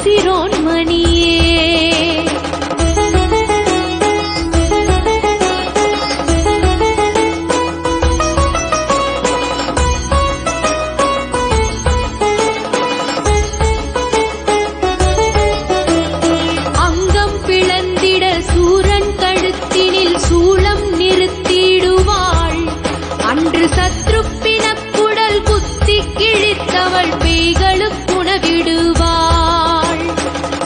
சிரோன்மணியே. அங்கம் பிளந்திட சூரன் கழுத்தினில் சூளம் நிறுத்திடுவாள். அன்று சத்ருப்பினக்குடல் குத்தி கிழித்தவள் பேய்களுக்குணவிடுவாள்.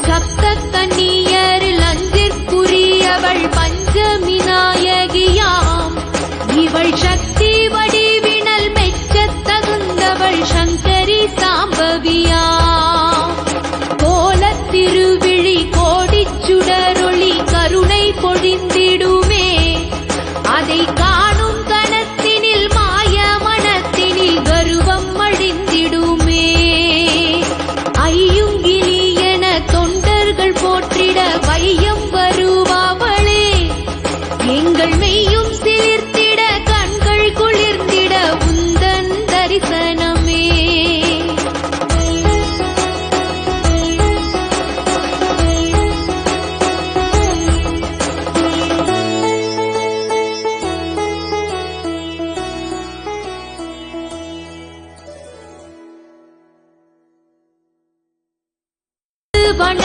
சப்த கன்னியரில் அஞ்சிற்குரியவள் பஞ்சமி நாயகியாம். இவள் சக்தி வடிவினல் மெச்சத் தகுந்தவள் சங்கரி சாம்பவியாம். கோலத் திருவிழி கோடிச் சுடரொளி கருணை பொழிந்திடுமே. அதை காணும் கணத்தினில் மாய மனத்தினில் கருவம் அழிந்திடுமே. ஐயுங்கிலி என தொண்டர்கள் போற்றிட வையம் வருபவளே. எங்கள் மெய்யும் சிலிர்த்திட கண்கள் குளிர்ந்திட உந்தன் தரிசனமே. வண